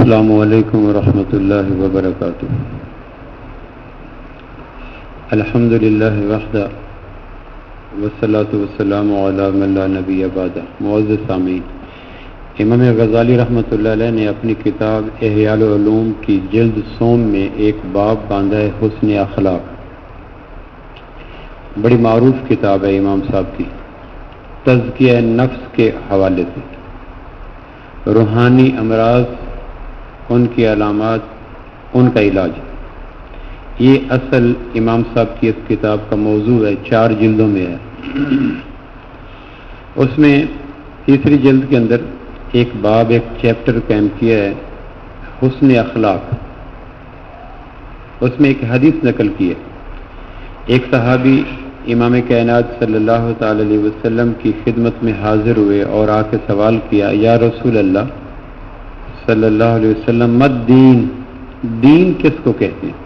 السلام علیکم ورحمۃ اللہ وبرکاتہ۔ الحمد للہ وحدہ والصلاۃ والسلام علی من لا نبی بعدہ۔ معزز سامعین، امام غزالی رحمۃ اللہ علیہ نے اپنی کتاب احیاء العلوم کی جلد سوم میں ایک باب باندھا ہے، حسن اخلاق۔ بڑی معروف کتاب ہے امام صاحب کی، تزکیہ نفس کے حوالے سے، روحانی امراض، ان کی علامات، ان کا علاج۔ یہ اصل امام صاحب کی اس کتاب کا موضوع ہے، 4 جلدوں میں ہے۔ اس میں تیسری جلد کے اندر ایک باب، ایک چیپٹر قائم کیا ہے، حسن اخلاق۔ اس میں ایک حدیث نقل کی ہے۔ ایک صحابی امام کائنات صلی اللہ تعالی علیہ وسلم کی خدمت میں حاضر ہوئے اور آ کے سوال کیا، یا رسول اللہ صلی اللہ علیہ وسلم، مت دین، دین کس کو کہتے ہیں؟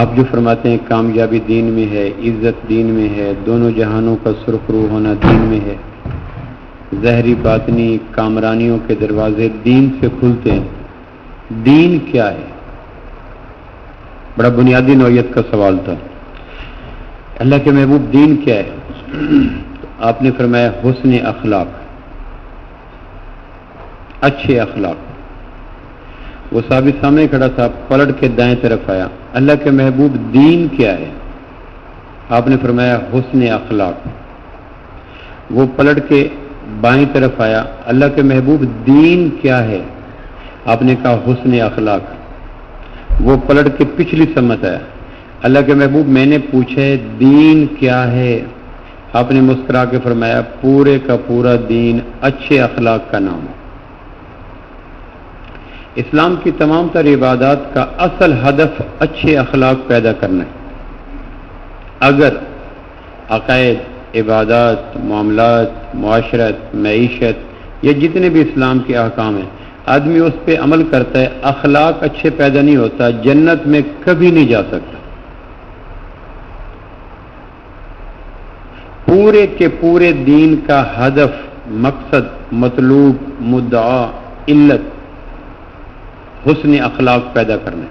آپ جو فرماتے ہیں کامیابی دین میں ہے، عزت دین میں ہے، دونوں جہانوں کا سرخرو ہونا دین میں ہے، ظاہری باطنی کامرانیوں کے دروازے دین سے کھلتے ہیں، دین کیا ہے؟ بڑا بنیادی نوعیت کا سوال تھا۔ اللہ کے محبوب، دین کیا ہے؟ آپ نے فرمایا حسن اخلاق، اچھے اخلاق۔ وہ صحابی سامنے کھڑا تھا، پلٹ کے دائیں طرف آیا، اللہ کے محبوب دین کیا ہے؟ آپ نے فرمایا حسن اخلاق۔ وہ پلٹ کے بائیں طرف آیا، اللہ کے محبوب دین کیا ہے؟ آپ نے کہا حسن اخلاق۔ وہ پلٹ کے پچھلی سمت آیا، اللہ کے محبوب میں نے پوچھا ہے دین کیا ہے؟ آپ نے مسکرا کے فرمایا پورے کا پورا دین اچھے اخلاق کا نام ہے۔ اسلام کی تمام تر عبادات کا اصل ہدف اچھے اخلاق پیدا کرنا ہے۔ اگر عقائد، عبادات، معاملات، معاشرت، معیشت، یہ جتنے بھی اسلام کے احکام ہیں، آدمی اس پہ عمل کرتا ہے، اخلاق اچھے پیدا نہیں ہوتا، جنت میں کبھی نہیں جا سکتا۔ پورے کے پورے دین کا ہدف، مقصد، مطلوب، مدعا، علت حسن اخلاق پیدا کرنا ہے۔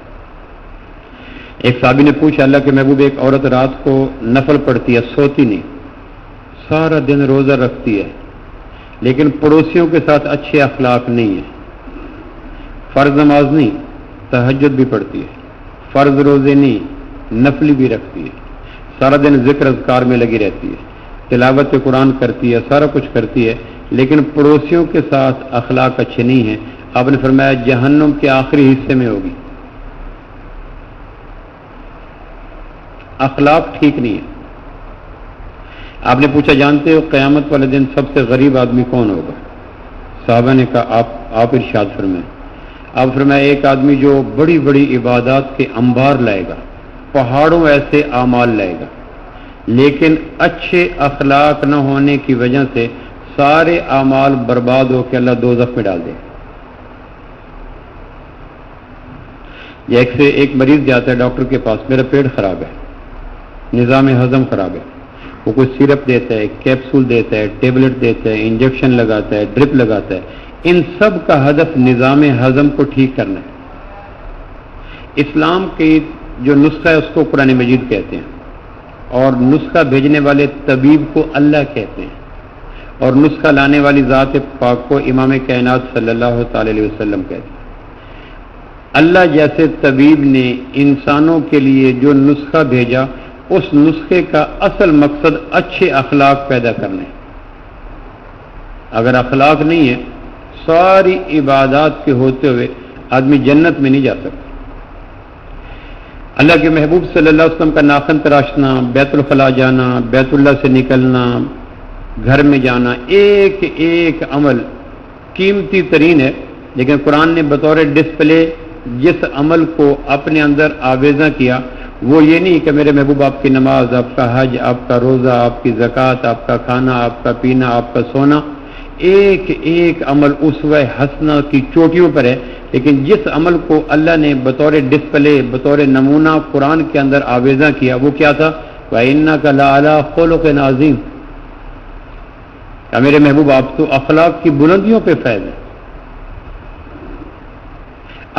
ایک صحابی نے پوچھا، اللہ کے محبوب ایک عورت رات کو نفل پڑھتی ہے، سوتی نہیں، سارا دن روزہ رکھتی ہے، لیکن پڑوسیوں کے ساتھ اچھے اخلاق نہیں ہے، فرض نماز نہیں، تہجد بھی پڑھتی ہے، فرض روزے نہیں، نفلی بھی رکھتی ہے، سارا دن ذکر اذکار میں لگی رہتی ہے، تلاوت قرآن کرتی ہے، سارا کچھ کرتی ہے، لیکن پڑوسیوں کے ساتھ اخلاق اچھے نہیں ہیں، آپ نے فرمایا جہنم کے آخری حصے میں ہوگی۔ اخلاق ٹھیک نہیں ہے۔ آپ نے پوچھا جانتے ہو قیامت والے دن سب سے غریب آدمی کون ہوگا؟ صحابہ نے کہا آپ ارشاد فرمائیں۔ آپ فرمایا ایک آدمی جو بڑی بڑی عبادات کے انبار لائے گا، پہاڑوں ایسے اعمال لائے گا، لیکن اچھے اخلاق نہ ہونے کی وجہ سے سارے اعمال برباد ہو کے اللہ دوزخ میں ڈال دے۔ ایک مریض جاتا ہے ڈاکٹر کے پاس، میرا پیٹ خراب ہے، نظام ہضم خراب ہے، وہ کوئی سیرپ دیتا ہے، کیپسول دیتا ہے، ٹیبلٹ دیتا ہے، انجیکشن لگاتا ہے، ڈرپ لگاتا ہے، ان سب کا ہدف نظام ہضم کو ٹھیک کرنا ہے۔ اسلام کی جو نسخہ ہے اس کو قرآن مجید کہتے ہیں، اور نسخہ بھیجنے والے طبیب کو اللہ کہتے ہیں، اور نسخہ لانے والی ذات پاک کو امام کائنات صلی اللہ تعالی علیہ وسلم کہتے ہیں۔ اللہ جیسے طبیب نے انسانوں کے لیے جو نسخہ بھیجا، اس نسخے کا اصل مقصد اچھے اخلاق پیدا کرنا ہے۔ اگر اخلاق نہیں ہے، ساری عبادات کے ہوتے ہوئے آدمی جنت میں نہیں جا سکتا۔ اللہ کے محبوب صلی اللہ علیہ وسلم کا ناخن تراشنا، بیت الخلاء جانا، بیت اللہ سے نکلنا، گھر میں جانا، ایک ایک عمل قیمتی ترین ہے، لیکن قرآن نے بطور ڈسپلے جس عمل کو اپنے اندر آویزاں کیا، وہ یہ نہیں کہ میرے محبوب آپ کی نماز، آپ کا حج، آپ کا روزہ، آپ کی زکوٰۃ، آپ کا کھانا، آپ کا پینا، آپ کا سونا، ایک ایک عمل اسوہ حسنہ کی چوٹیوں پر ہے، لیکن جس عمل کو اللہ نے بطور ڈسپلے، بطور نمونہ قرآن کے اندر آویزاں کیا، وہ کیا تھا؟ وَإِنَّكَ لَعَلَىٰ خُلُقٍ عَظِيمٍ۔ میرے محبوب آپ تو اخلاق کی بلندیوں پہ فیض ہے۔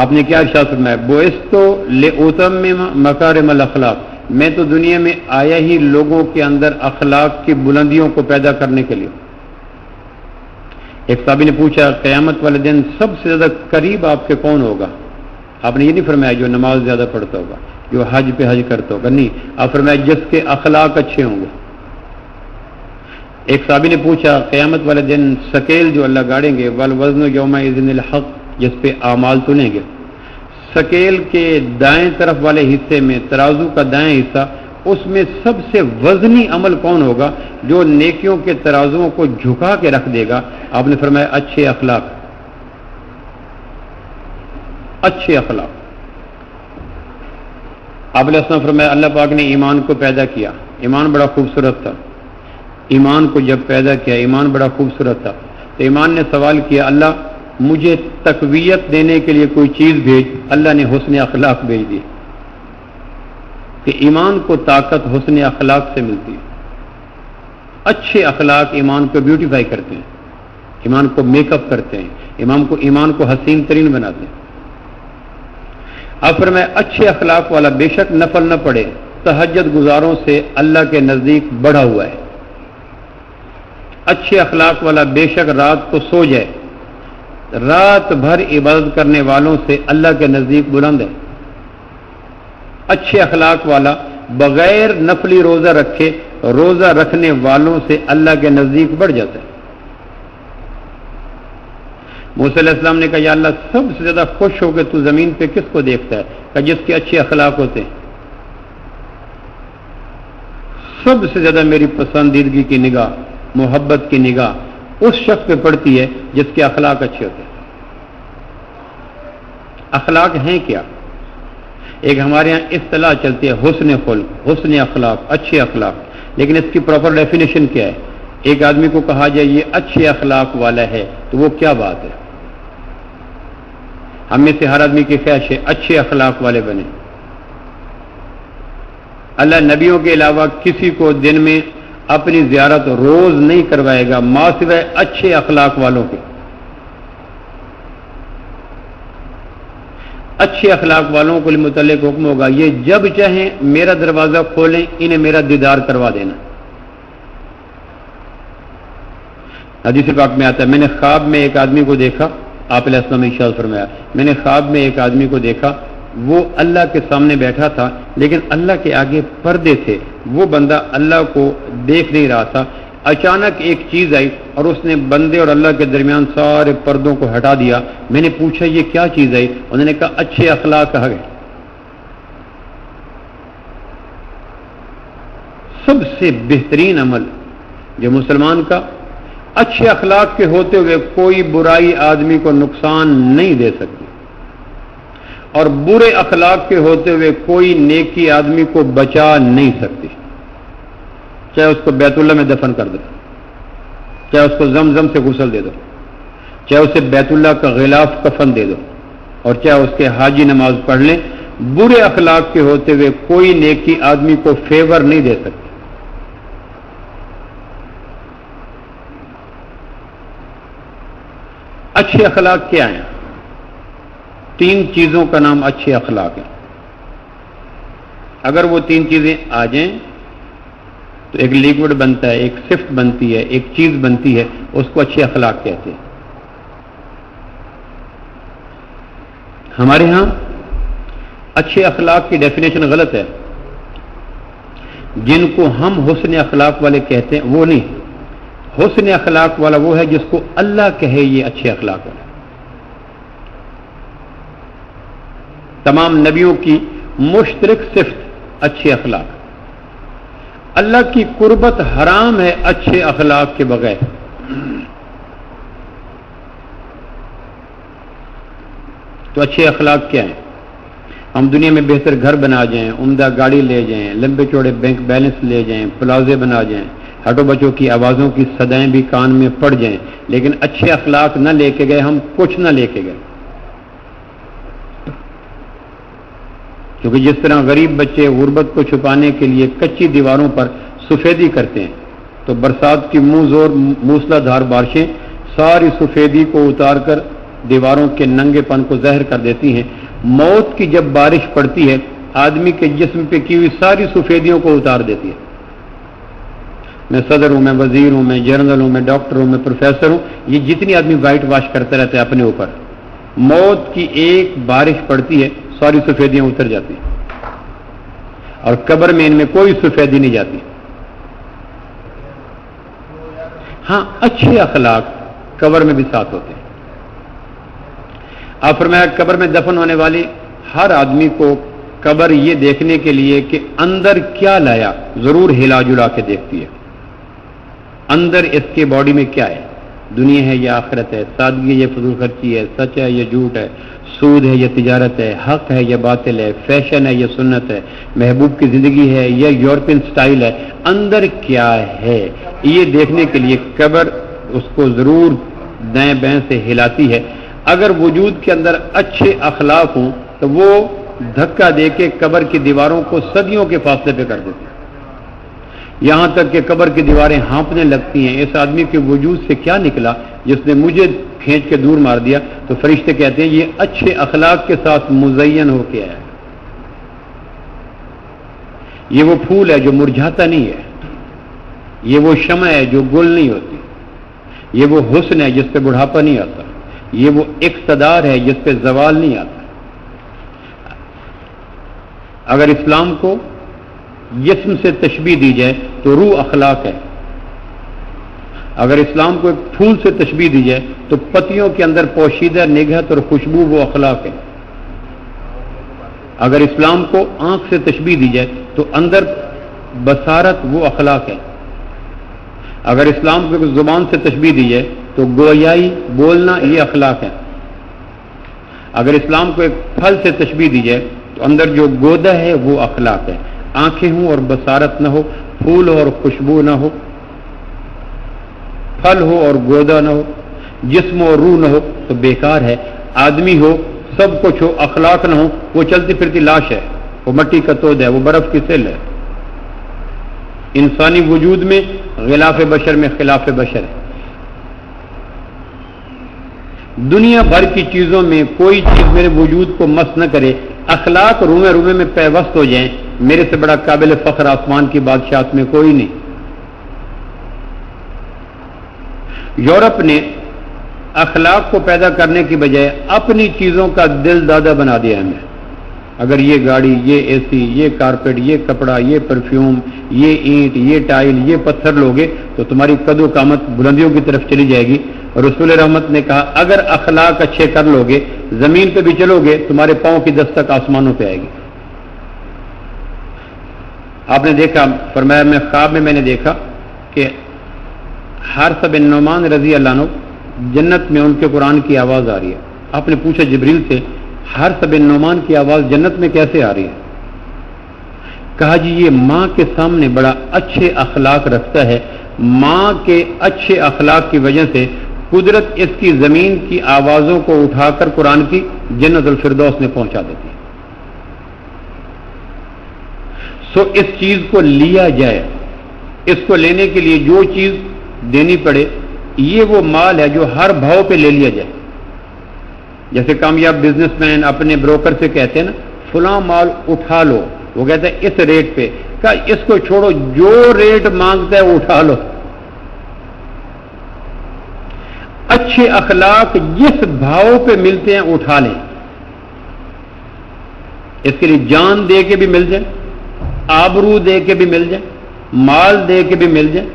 آپ نے کیا ارشاد فرمایا؟ بعثت لأتمم مکارم الاخلاق، میں تو دنیا میں آیا ہی لوگوں کے اندر اخلاق کی بلندیوں کو پیدا کرنے کے لیے۔ ایک صحابی نے پوچھا قیامت والے دن سب سے زیادہ قریب آپ کے کون ہوگا؟ آپ نے یہ نہیں فرمایا جو نماز زیادہ پڑھتا ہوگا، جو حج پہ حج کرتا ہوگا، نہیں، آپ فرمایا جس کے اخلاق اچھے ہوں گے۔ ایک صحابی نے پوچھا قیامت والے دن سکیل جو اللہ گاڑیں گے، والوزن یومئذ الحق، جس پہ اعمال تلیں گے، سکیل کے دائیں طرف والے حصے میں، ترازو کا دائیں حصہ، اس میں سب سے وزنی عمل کون ہوگا جو نیکیوں کے ترازوؤں کو جھکا کے رکھ دے گا؟ آپ نے فرمایا اچھے اخلاق، اچھے اخلاق۔ آپ علیہ السلام فرمایا اللہ پاک نے ایمان کو پیدا کیا، ایمان بڑا خوبصورت تھا، ایمان کو جب پیدا کیا ایمان بڑا خوبصورت تھا، تو ایمان نے سوال کیا اللہ مجھے تقویت دینے کے لیے کوئی چیز بھیج، اللہ نے حسن اخلاق بھیج دی، کہ ایمان کو طاقت حسن اخلاق سے ملتی ہے۔ اچھے اخلاق ایمان کو بیوٹیفائی کرتے ہیں، ایمان کو میک اپ کرتے ہیں، ایمان کو حسین ترین بناتے ہیں۔ اب فرمایا اچھے اخلاق والا بے شک نفل نہ پڑے، تہجد گزاروں سے اللہ کے نزدیک بڑھا ہوا ہے۔ اچھے اخلاق والا بے شک رات کو سو جائے، رات بھر عبادت کرنے والوں سے اللہ کے نزدیک بلند ہے۔ اچھے اخلاق والا بغیر نفلی روزہ رکھے روزہ رکھنے والوں سے اللہ کے نزدیک بڑھ جاتا ہے۔ موسیٰ علیہ السلام نے کہا یا اللہ سب سے زیادہ خوش ہو کے تو زمین پہ کس کو دیکھتا ہے؟ کہ جس کے اچھے اخلاق ہوتے ہیں۔ سب سے زیادہ میری پسندیدگی کی نگاہ، محبت کی نگاہ اس شخص پہ پڑتی ہے جس کے اخلاق اچھے ہوتے ہیں۔ اخلاق ہیں کیا؟ ایک ہمارے یہاں اصطلاح چلتی ہے حسن خلق، حسن اخلاق، اچھے اخلاق، لیکن اس کی پراپر ڈیفینیشن کیا ہے؟ ایک آدمی کو کہا جائے یہ اچھے اخلاق والا ہے تو وہ کیا بات ہے؟ ہم میں سے ہر آدمی کی خواہش ہے اچھے اخلاق والے بنے۔ اللہ نبیوں کے علاوہ کسی کو دن میں اپنی زیارت روز نہیں کروائے گا ما سوائے اچھے اخلاق والوں کے۔ اچھے اخلاق والوں کو متعلق حکم ہوگا یہ جب چاہیں میرا دروازہ کھولیں، انہیں میرا دیدار کروا دینا۔ حدیث پاک میں آتا ہے میں نے خواب میں ایک آدمی کو دیکھا، آپ علیہ السلام نے ارشاد فرمایا میں نے خواب میں ایک آدمی کو دیکھا، وہ اللہ کے سامنے بیٹھا تھا لیکن اللہ کے آگے پردے تھے، وہ بندہ اللہ کو دیکھ نہیں رہا تھا۔ اچانک ایک چیز آئی اور اس نے بندے اور اللہ کے درمیان سارے پردوں کو ہٹا دیا۔ میں نے پوچھا یہ کیا چیز آئی؟ انہوں نے کہا اچھے اخلاق کہا گئے۔ سب سے بہترین عمل جو مسلمان کا اچھے اخلاق کے ہوتے ہوئے کوئی برائی آدمی کو نقصان نہیں دے سکتی، اور برے اخلاق کے ہوتے ہوئے کوئی نیکی آدمی کو بچا نہیں سکتی، چاہے اس کو بیت اللہ میں دفن کر دو، چاہے اس کو زمزم سے غسل دے دو، چاہے اسے بیت اللہ کا غلاف کفن دے دو، اور چاہے اس کے حاجی نماز پڑھ لیں، برے اخلاق کے ہوتے ہوئے کوئی نیکی آدمی کو فیور نہیں دے سکتی۔ اچھے اخلاق کیا ہیں؟ تین چیزوں کا نام اچھے اخلاق ہے۔ اگر وہ تین چیزیں آ جائیں تو ایک لیکوڈ بنتا ہے، ایک صفت بنتی ہے، ایک چیز بنتی ہے، اس کو اچھے اخلاق کہتے ہیں۔ ہمارے ہاں اچھے اخلاق کی ڈیفینیشن غلط ہے۔ جن کو ہم حسن اخلاق والے کہتے ہیں وہ نہیں، حسن اخلاق والا وہ ہے جس کو اللہ کہے یہ اچھے اخلاق والا۔ تمام نبیوں کی مشترک صفت اچھے اخلاق۔ اللہ کی قربت حرام ہے اچھے اخلاق کے بغیر۔ تو اچھے اخلاق کیا ہیں؟ ہم دنیا میں بہتر گھر بنا جائیں، عمدہ گاڑی لے جائیں، لمبے چوڑے بینک بیلنس لے جائیں، پلازے بنا جائیں، ہٹو بچوں کی آوازوں کی صدائیں بھی کان میں پڑ جائیں، لیکن اچھے اخلاق نہ لے کے گئے ہم کچھ نہ لے کے گئے۔ کیونکہ جس طرح غریب بچے غربت کو چھپانے کے لیے کچی دیواروں پر سفیدی کرتے ہیں، تو برسات کی منہ زور موسلا دھار بارشیں ساری سفیدی کو اتار کر دیواروں کے ننگے پن کو ظاہر کر دیتی ہیں. موت کی جب بارش پڑتی ہے آدمی کے جسم پہ کی ہوئی ساری سفیدیوں کو اتار دیتی ہے. میں صدر ہوں، میں وزیر ہوں، میں جنرل ہوں، میں ڈاکٹر ہوں، میں پروفیسر ہوں، یہ جتنی آدمی وائٹ واش کرتے رہتے ہیں اپنے اوپر، موت کی ایک بارش پڑتی ہے ساری سفیدیاں اتر جاتی ہیں اور قبر میں ان میں کوئی سفیدی نہیں جاتی. ہاں اچھے اخلاق قبر میں بھی ساتھ ہوتے ہیں. آپ فرمایا قبر میں دفن ہونے والی ہر آدمی کو قبر یہ دیکھنے کے لیے کہ اندر کیا لایا ضرور ہلا جلا کے دیکھتی ہے. اندر اس کے باڈی میں کیا ہے، دنیا ہے یا آخرت ہے، سادگی ہے یا فضول خرچی ہے، سچ ہے یا جھوٹ ہے، سود ہے یا تجارت ہے، حق ہے یا باطل ہے، فیشن ہے یا سنت ہے، محبوب کی زندگی ہے یا یورپین سٹائل ہے، اندر کیا ہے یہ دیکھنے کے لیے قبر اس کو ضرور دائیں بائیں سے ہلاتی ہے. اگر وجود کے اندر اچھے اخلاق ہوں تو وہ دھکا دے کے قبر کی دیواروں کو صدیوں کے فاصلے پہ کر دیتے ہیں، یہاں تک کہ قبر کی دیواریں ہانپنے لگتی ہیں. اس آدمی کے وجود سے کیا نکلا جس نے مجھے کھینچ کے دور مار دیا؟ تو فرشتے کہتے ہیں یہ اچھے اخلاق کے ساتھ مزین ہو کے آیا. یہ وہ پھول ہے جو مرجھاتا نہیں ہے، یہ وہ شمع ہے جو گل نہیں ہوتی، یہ وہ حسن ہے جس پہ بڑھاپا نہیں آتا، یہ وہ اقتدار ہے جس پہ زوال نہیں آتا. اگر اسلام کو جسم سے تشبیہ دی جائے تو روح اخلاق ہے. اگر اسلام کو ایک پھول سے تشبیہ دی جائے تو پتیوں کے اندر پوشیدہ نگہت اور خوشبو وہ اخلاق ہے. اگر اسلام کو آنکھ سے تشبیہ دی جائے تو اندر بصارت وہ اخلاق ہے. اگر اسلام کو ایک زبان سے تشبیہ دی جائے تو گویائی بولنا یہ اخلاق ہے. اگر اسلام کو ایک پھل سے تشبیہ دی جائے تو اندر جو گودا ہے وہ اخلاق ہے. آنکھیں ہوں اور بصارت نہ ہو، پھول ہو اور خوشبو نہ ہو، پھل ہو اور گودا نہ ہو، جسم اور روح نہ ہو تو بیکار ہے. آدمی ہو سب کچھ ہو اخلاق نہ ہو وہ چلتی پھرتی لاش ہے، وہ مٹی کا تود ہے، وہ برف کی سل ہے. انسانی وجود میں غلاف بشر میں خلاف بشر ہے. دنیا بھر کی چیزوں میں کوئی چیز میرے وجود کو مس نہ کرے، اخلاق رومے رومے میں پیوست ہو جائیں، میرے سے بڑا قابل فخر آسمان کی بادشاہت میں کوئی نہیں. یورپ نے اخلاق کو پیدا کرنے کی بجائے اپنی چیزوں کا دل دادا بنا دیا ہمیں. اگر یہ گاڑی، یہ اے سی، یہ کارپیٹ، یہ کپڑا، یہ پرفیوم، یہ اینٹ، یہ ٹائل، یہ پتھر لوگے تو تمہاری قد و قامت بلندیوں کی طرف چلی جائے گی. اور رسول رحمت نے کہا اگر اخلاق اچھے کر لوگے زمین پہ بھی چلو گے تمہارے پاؤں کی دستک آسمانوں پہ آئے گی. آپ نے دیکھا، فرمایا میں خواب میں نے دیکھا کہ حارث بن نعمان رضی اللہ عنہ جنت میں ان کے قرآن کی آواز آ رہی ہے. آپ نے پوچھا جبریل سے حارث بن نعمان کی آواز جنت میں کیسے آ رہی ہے؟ کہا جی یہ ماں کے سامنے بڑا اچھے اخلاق رکھتا ہے، ماں کے اچھے اخلاق کی وجہ سے قدرت اس کی زمین کی آوازوں کو اٹھا کر قرآن کی جنت الفردوس میں پہنچا دیتی ہے. سو اس چیز کو لیا جائے، اس کو لینے کے لیے جو چیز دینی پڑے یہ وہ مال ہے جو ہر بھاؤ پہ لے لیا جائے. جیسے کامیاب بزنس مین اپنے بروکر سے کہتے ہیں نا فلاں مال اٹھا لو، وہ کہتے ہیں اس ریٹ پہ، کہ اس کو چھوڑو جو ریٹ مانگتا ہے وہ اٹھا لو. اچھے اخلاق جس بھاؤ پہ ملتے ہیں اٹھا لیں. اس کے لیے جان دے کے بھی مل جائے، آبرو دے کے بھی مل جائے، مال دے کے بھی مل جائے،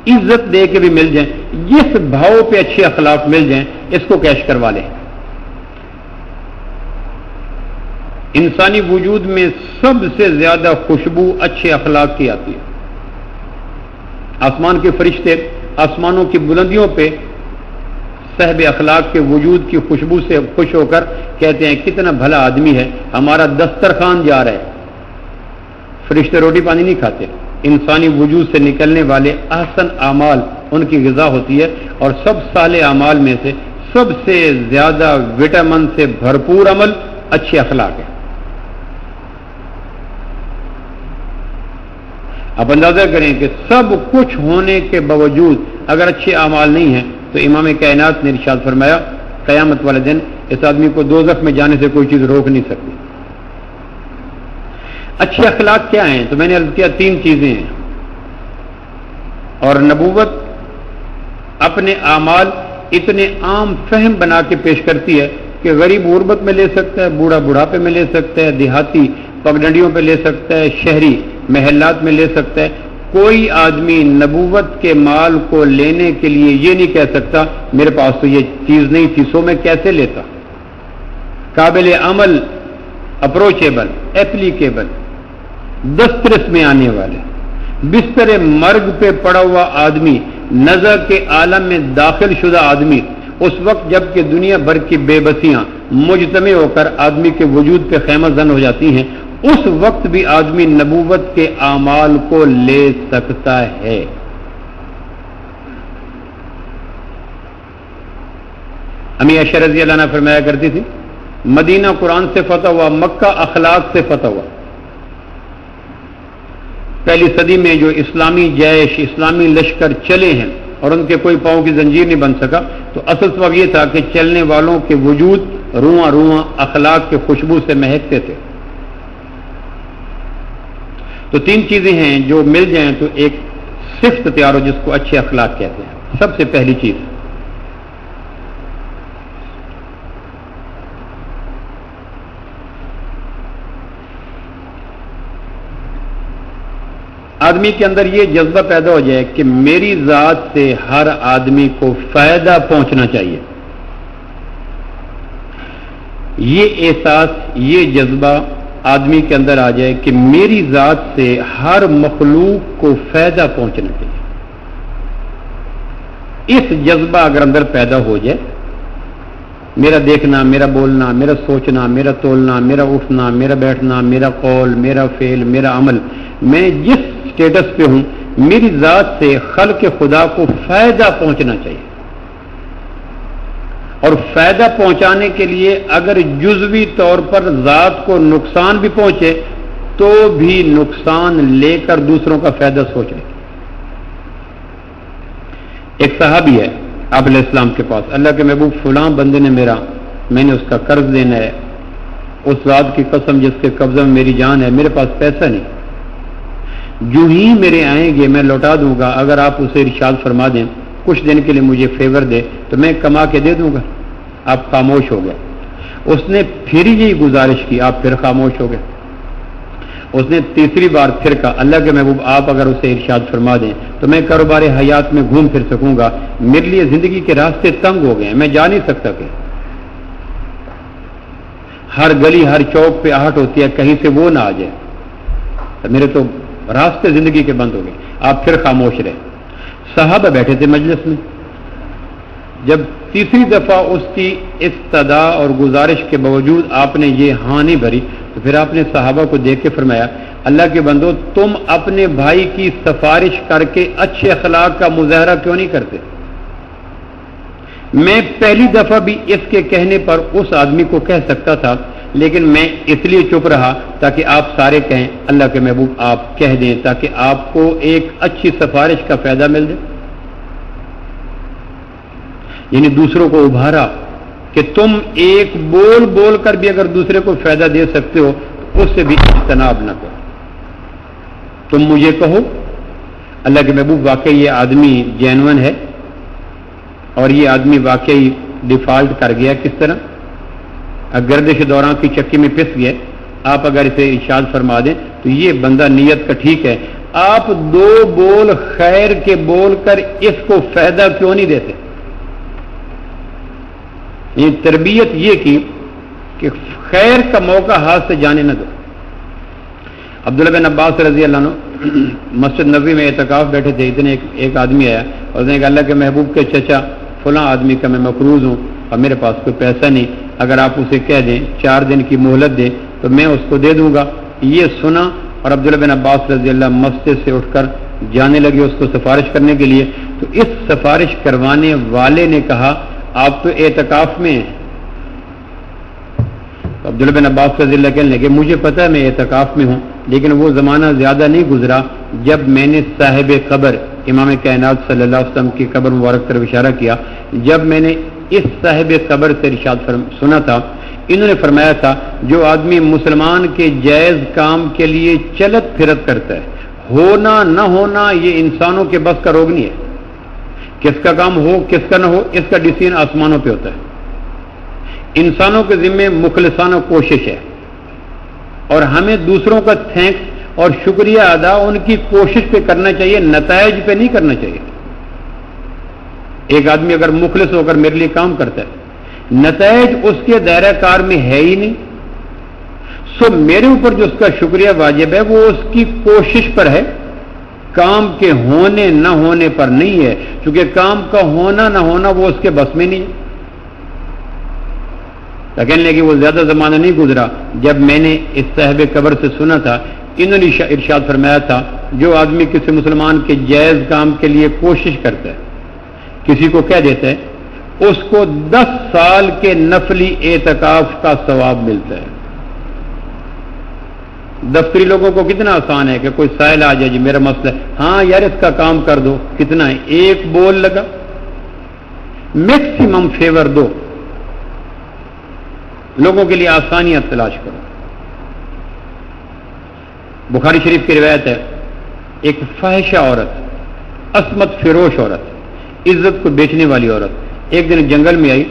عزت دے کے بھی مل جائیں، جس بھاؤ پہ اچھے اخلاق مل جائیں اس کو کیش کروا لیں. انسانی وجود میں سب سے زیادہ خوشبو اچھے اخلاق کی آتی ہے. آسمان کے فرشتے آسمانوں کی بلندیوں پہ صاحب اخلاق کے وجود کی خوشبو سے خوش ہو کر کہتے ہیں کتنا بھلا آدمی ہے، ہمارا دسترخوان جا رہا ہے. فرشتے روٹی پانی نہیں کھاتے، انسانی وجود سے نکلنے والے احسن اعمال ان کی غذا ہوتی ہے. اور سب صالح اعمال میں سے سب سے زیادہ وٹامن سے بھرپور عمل اچھے اخلاق ہے. آپ اندازہ کریں کہ سب کچھ ہونے کے باوجود اگر اچھے اعمال نہیں ہیں تو امام کائنات نے ارشاد فرمایا قیامت والے دن اس آدمی کو دوزخ میں جانے سے کوئی چیز روک نہیں سکتی. اچھے اخلاق کیا ہیں؟ تو میں نے عرض کیا 3 چیزیں ہیں. اور نبوت اپنے اعمال اتنے عام فہم بنا کے پیش کرتی ہے کہ غریب غربت میں لے سکتا ہے، بوڑھا بڑھاپے میں لے سکتا ہے، دیہاتی پگڈنڈیوں پہ لے سکتا ہے، شہری محلات میں لے سکتا ہے. کوئی آدمی نبوت کے مال کو لینے کے لیے یہ نہیں کہہ سکتا میرے پاس تو یہ چیز نہیں تھی سو میں کیسے لیتا. قابل عمل، اپروچیبل، ایپلیکیبل، دسترس میں آنے والے، بستر مرگ پہ پڑا ہوا آدمی، نظر کے عالم میں داخل شدہ آدمی، اس وقت جب کہ دنیا بھر کی بے بسیاں مجتمع ہو کر آدمی کے وجود پہ خیمہ زن ہو جاتی ہیں، اس وقت بھی آدمی نبوت کے اعمال کو لے سکتا ہے. امی عائشہ رضی اللہ عنہا فرمایا کرتی تھی مدینہ قرآن سے فتح ہوا، مکہ اخلاق سے فتح ہوا. پہلی صدی میں جو اسلامی جیش، اسلامی لشکر چلے ہیں اور ان کے کوئی پاؤں کی زنجیر نہیں بن سکا، تو اصل سبب یہ تھا کہ چلنے والوں کے وجود رواں رواں اخلاق کے خوشبو سے مہکتے تھے. تو 3 چیزیں ہیں جو مل جائیں تو ایک صفت تیار ہو جس کو اچھے اخلاق کہتے ہیں. سب سے پہلی چیز آدمی کے اندر یہ جذبہ پیدا ہو جائے کہ میری ذات سے ہر آدمی کو فائدہ پہنچنا چاہیے. یہ احساس، یہ جذبہ آدمی کے اندر آ جائے کہ میری ذات سے ہر مخلوق کو فائدہ پہنچنا چاہیے. اس جذبہ اگر اندر پیدا ہو جائے، میرا دیکھنا، میرا بولنا، میرا سوچنا، میرا تولنا، میرا اٹھنا، میرا بیٹھنا، میرا قول، میرا فعل، میرا عمل، میں جس اسٹیٹس پہ ہوں میری ذات سے خلق خدا کو فائدہ پہنچنا چاہیے. اور فائدہ پہنچانے کے لیے اگر جزوی طور پر ذات کو نقصان بھی پہنچے تو بھی نقصان لے کر دوسروں کا فائدہ سوچ لیں. ایک صحابی ہے آپ علیہ السلام کے پاس، اللہ کے محبوب فلاں بندے نے میں نے اس کا قرض دینا ہے، اس ذات کی قسم جس کے قبضہ میں میری جان ہے، میرے پاس پیسہ نہیں، جو ہی میرے آئیں گے میں لوٹا دوں گا، اگر آپ اسے ارشاد فرما دیں کچھ دن کے لیے مجھے فیور دے تو میں کما کے دے دوں گا. آپ خاموش ہو گئے. اس نے پھر یہی گزارش کی، آپ پھر خاموش ہو گئے. اس نے تیسری بار پھر کہا اللہ کے محبوب آپ اگر اسے ارشاد فرما دیں تو میں کاروبار حیات میں گھوم پھر سکوں گا، میرے لیے زندگی کے راستے تنگ ہو گئے ہیں، میں جا نہیں سکتا. کہ ہر گلی ہر چوک پہ آہٹ ہوتی ہے کہیں سے وہ نہ آ جائے، میرے تو راستے زندگی کے بند ہو گئے. آپ پھر خاموش رہے. صحابہ بیٹھے تھے مجلس میں. جب تیسری دفعہ اس کی استدا اور گزارش کے باوجود آپ نے یہ ہاں نہیں بھری تو پھر آپ نے صحابہ کو دیکھ کے فرمایا اللہ کے بندو تم اپنے بھائی کی سفارش کر کے اچھے اخلاق کا مظاہرہ کیوں نہیں کرتے؟ میں پہلی دفعہ بھی اس کے کہنے پر اس آدمی کو کہہ سکتا تھا، لیکن میں اس لیے چپ رہا تاکہ آپ سارے کہیں اللہ کے محبوب آپ کہہ دیں تاکہ آپ کو ایک اچھی سفارش کا فائدہ مل جائے. یعنی دوسروں کو ابھارا کہ تم ایک بول بول کر بھی اگر دوسرے کو فائدہ دے سکتے ہو تو اس سے بھی اجتناب نہ کرو. تم مجھے کہو اللہ کے محبوب واقعی یہ آدمی جینون ہے اور یہ آدمی واقعی ڈیفالٹ کر گیا، کس طرح گردش دوران کی چکی میں پس گیا، آپ اگر اسے ارشاد فرما دیں تو یہ بندہ نیت کا ٹھیک ہے، آپ 2 بول خیر کے بول کر اس کو فائدہ کیوں نہیں دیتے؟ یہ تربیت یہ کی کہ خیر کا موقع ہاتھ سے جانے نہ دو. عبداللہ بن عباس رضی اللہ عنہ مسجد نبوی میں اعتکاف بیٹھے تھے، اتنے ایک آدمی آیا اور اس نے کہا اللہ کے محبوب کے چچا فلاں آدمی کا میں مقروض ہوں اور میرے پاس کوئی پیسہ نہیں، اگر آپ اسے کہہ دیں 4 دن کی مہلت دیں تو میں اس کو دے دوں گا. یہ سنا اور عبداللہ بن عباس رضی اللہ مسجد سے اٹھ کر جانے لگے اس کو سفارش کرنے کے لیے. تو اس سفارش کروانے والے نے کہا آپ تو اعتکاف میں ہیں. عبداللہ بن عباس رضی اللہ کہنے لگے مجھے پتا ہے میں اعتکاف میں ہوں، لیکن وہ زمانہ زیادہ نہیں گزرا جب میں نے صاحب قبر امام کائنات صلی اللہ علیہ وسلم کی قبر مبارک طرف اشارہ کیا، جب میں نے اس صاحب قبر سے ارشاد سنا تھا. انہوں نے فرمایا تھا جو آدمی مسلمان کے جائز کام کے لیے چلت پھرت کرتا ہے، ہونا نہ ہونا یہ انسانوں کے بس کا روگ نہیں ہے. کس کا کام ہو کس کا نہ ہو اس کا ڈیسیژن آسمانوں پہ ہوتا ہے. انسانوں کے ذمے مخلصانہ کوشش ہے، اور ہمیں دوسروں کا تھینکس اور شکریہ ادا ان کی کوشش پہ کرنا چاہیے، نتائج پہ نہیں کرنا چاہیے. ایک آدمی اگر مخلص ہو کر میرے لیے کام کرتا ہے، نتائج اس کے دائرہ کار میں ہے ہی نہیں، سو میرے اوپر جو اس کا شکریہ واجب ہے وہ اس کی کوشش پر ہے، کام کے ہونے نہ ہونے پر نہیں ہے، کیونکہ کام کا ہونا نہ ہونا وہ اس کے بس میں نہیں ہے. لیکن کہ وہ زیادہ زمانہ نہیں گزرا جب میں نے اس صاحب قبر سے سنا تھا. انہوں نے ارشاد فرمایا تھا جو آدمی کسی مسلمان کے جائز کام کے لیے کوشش کرتا ہے، کسی کو کہہ دیتا ہے، اس کو 10 سال کے نفلی اعتکاف کا ثواب ملتا ہے. دفتری لوگوں کو کتنا آسان ہے کہ کوئی سائل آ جائے جی میرا مسئلہ ہے، ہاں یار اس کا کام کر دو، کتنا ہے، ایک بول لگا، میکسیمم فیور دو، لوگوں کے لیے آسانیاں تلاش کرو. بخاری شریف کی روایت ہے، ایک فاحشہ عورت، عصمت فروش عورت، عزت کو بیچنے والی عورت ایک دن جنگل میں آئی،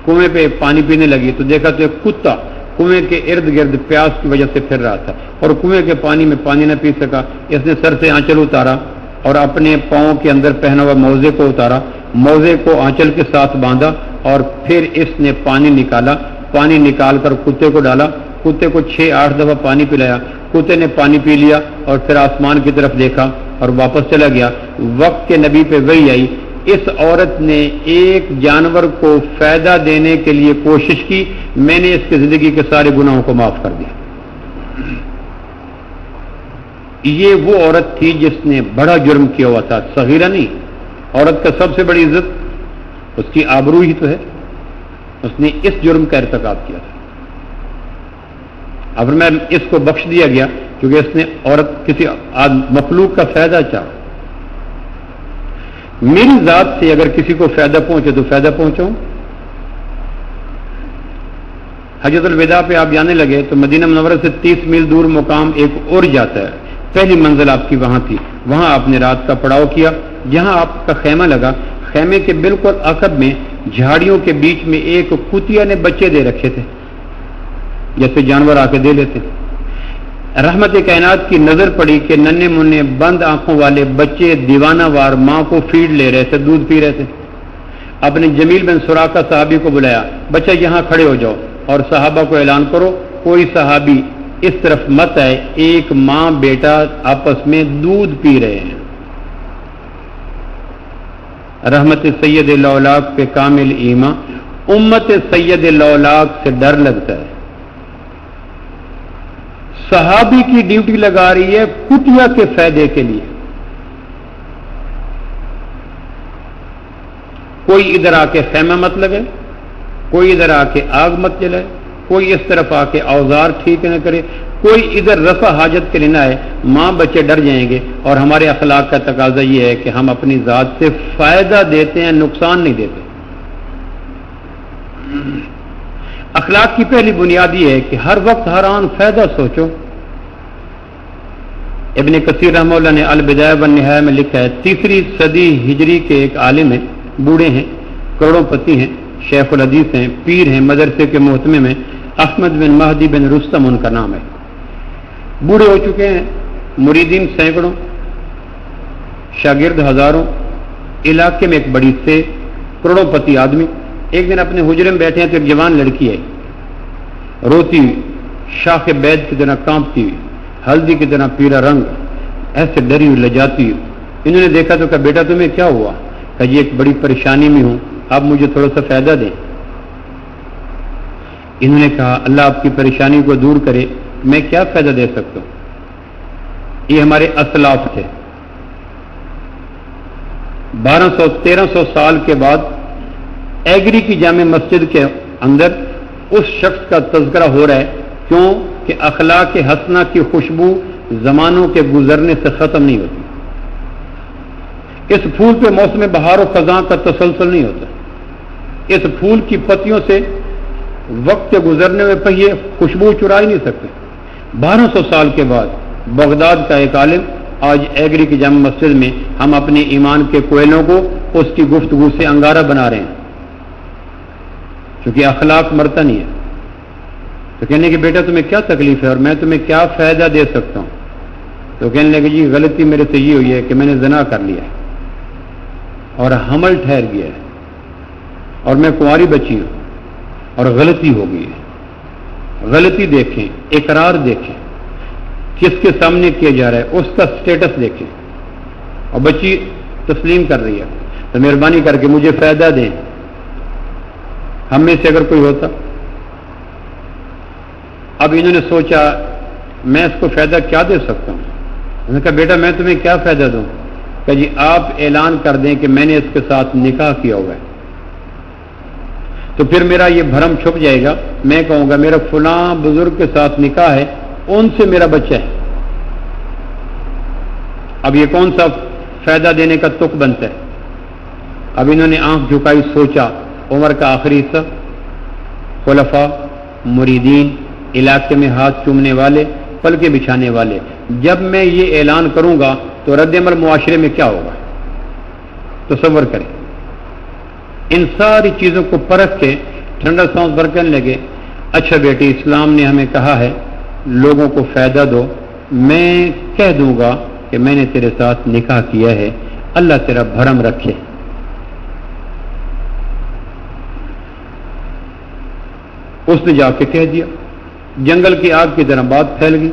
کنویں پہ پانی پینے لگی تو دیکھا تو ایک کتا کنویں کے ارد گرد پیاس کی وجہ سے پھر رہا تھا اور کنویں کے پانی میں پانی نہ پی سکا. اس نے سر سے آنچل اتارا اور اپنے پاؤں کے اندر پہنا ہوا موزے کو اتارا، موزے کو آنچل کے ساتھ باندھا اور پھر اس نے پانی نکالا، پانی نکال کر کتے کو ڈالا، کتے کو 6-8 دفعہ پانی پلایا، کتے نے پانی پی لیا اور پھر آسمان کی طرف دیکھا اور واپس چلا گیا. وقت کے نبی پہ وحی آئی، اس عورت نے ایک جانور کو فائدہ دینے کے لیے کوشش کی، میں نے اس کی زندگی کے سارے گناہوں کو معاف کر دیا. یہ وہ عورت تھی جس نے بڑا جرم کیا ہوا تھا، صغیرہ نہیں. عورت کا سب سے بڑی عزت اس کی آبرو ہی تو ہے، اس نے اس جرم کا ارتکاب کیا تھا. اب میں اس کو بخش دیا گیا کیونکہ اس نے عورت کسی مخلوق کا فائدہ چاہا. میری ذات سے اگر کسی کو فائدہ پہنچے تو فائدہ پہنچاؤں. حجۃ الوداع پہ آپ جانے لگے تو مدینہ منورہ سے 30 میل دور مقام ایک اور جاتا ہے. پہلی منزل آپ کی وہاں تھی، وہاں آپ نے رات کا پڑاؤ کیا. جہاں آپ کا خیمہ لگا، خیمے کے بالکل عقب میں جھاڑیوں کے بیچ میں ایک کتیا نے بچے دے رکھے تھے، جیسے جانور آ کے دے لیتے. رحمت کائنات کی نظر پڑی کہ ننے منے بند آنکھوں والے بچے دیوانہ وار ماں کو فیڈ لے رہے تھے، دودھ پی رہے تھے. اپنے جمیل بن سراقہ صحابی کو بلایا، بچہ یہاں کھڑے ہو جاؤ اور صحابہ کو اعلان کرو کوئی صحابی اس طرف مت آئے، ایک ماں بیٹا آپس میں دودھ پی رہے ہیں. رحمت سید الاولاق پہ کامل ایمان، امت سید الاولاق سے ڈر لگتا ہے. صحابی کی ڈیوٹی لگا رہی ہے کتیا کے فائدے کے لیے. کوئی ادھر آ کے خیمہ مت لگے، کوئی ادھر آ کے آگ مت جلائے، کوئی اس طرف آ کے اوزار ٹھیک نہ کرے، کوئی ادھر رفع حاجت کے لیے نہ آئے. ماں بچے ڈر جائیں گے. اور ہمارے اخلاق کا تقاضا یہ ہے کہ ہم اپنی ذات سے فائدہ دیتے ہیں، نقصان نہیں دیتے. اخلاق کی پہلی بنیاد یہ ہے کہ ہر وقت ہر آن فائدہ سوچو. ابن کثیر رحمہ اللہ نے البدایہ والنہایہ میں لکھا ہے، 3 صدی ہجری کے ایک عالم ہیں، بوڑھے ہیں، کروڑوں پتی ہیں، شیخ الحدیث ہیں، پیر ہیں، مدرسے کے محتمم ہیں، احمد بن مہدی بن رستم ان کا نام ہے. بوڑھے ہو چکے ہیں، مریدین سینکڑوں، شاگرد ہزاروں، علاقے میں ایک بڑی سے کروڑوں پتی آدمی. ایک دن اپنے حجرے میں بیٹھے ہیں تو ایک جوان لڑکی آئی، روتی ہوئی، شاخ بید کی طرح کانپتی ہوئی، ہلدی کی طرح پیلا رنگ، ایسے ڈری ہوئی لجاتی ہوئی. انہوں نے دیکھا تو کہا بیٹا تمہیں کیا ہوا؟ کہ یہ ایک بڑی پریشانی میں ہوں، آپ مجھے تھوڑا سا فائدہ دیں. انہوں نے کہا اللہ آپ کی پریشانی کو دور کرے، میں کیا فائدہ دے سکتا ہوں؟ یہ ہمارے اسلاف تھے. 1200-1300 سال کے بعد ایگری کی جامع مسجد کے اندر اس شخص کا تذکرہ ہو رہا ہے. کیوں کہ اخلاق حسنہ کی خوشبو زمانوں کے گزرنے سے ختم نہیں ہوتی. اس پھول پہ موسم بہار و خزاں کا تسلسل نہیں ہوتا. اس پھول کی پتیوں سے وقت کے گزرنے میں پہیے خوشبو چرا ہی نہیں سکتے. 1200 سال کے بعد بغداد کا ایک عالم آج ایگری کی جامع مسجد میں ہم اپنے ایمان کے کوئلوں کو اس کی گفتگو سے انگارہ بنا رہے ہیں، کیونکہ اخلاق مرتا نہیں ہے. تو کہنے کہ بیٹا تمہیں کیا تکلیف ہے اور میں تمہیں کیا فائدہ دے سکتا ہوں؟ تو کہنے لگے جی غلطی میرے سے یہ ہوئی ہے کہ میں نے زنا کر لیا ہے اور حمل ٹھہر گیا ہے اور میں کنواری بچی ہوں اور غلطی ہو گئی ہے. غلطی دیکھیں، اقرار دیکھیں، کس کے سامنے کیا جا رہا ہے اس کا سٹیٹس دیکھیں. اور بچی تسلیم کر رہی ہے تو مہربانی کر کے مجھے فائدہ دیں. ہم میں سے اگر کوئی ہوتا، اب انہوں نے سوچا میں اس کو فائدہ کیا دے سکتا ہوں. انہوں نے کہا بیٹا میں تمہیں کیا فائدہ دوں؟ کہ جی آپ اعلان کر دیں کہ میں نے اس کے ساتھ نکاح کیا ہوا ہے، تو پھر میرا یہ بھرم چھپ جائے گا. میں کہوں گا میرا فلاں بزرگ کے ساتھ نکاح ہے، ان سے میرا بچہ ہے. اب یہ کون سا فائدہ دینے کا تک بنتا ہے؟ اب انہوں نے آنکھ جھکائی، سوچا. عمر کا آخری حصہ، خلفاء، مریدین، علاقے میں ہاتھ چومنے والے، پلکیں بچھانے والے. جب میں یہ اعلان کروں گا تو رد عمل معاشرے میں کیا ہوگا؟ تصور کریں. ان ساری چیزوں کو پرکھ کے ٹھنڈا سانس بھر کرنے لگے. اچھا بیٹی اسلام نے ہمیں کہا ہے لوگوں کو فائدہ دو، میں کہہ دوں گا کہ میں نے تیرے ساتھ نکاح کیا ہے، اللہ تیرا بھرم رکھے. اس نے جا کے کہہ دیا. جنگل کی آگ کی طرح بات پھیل گئی.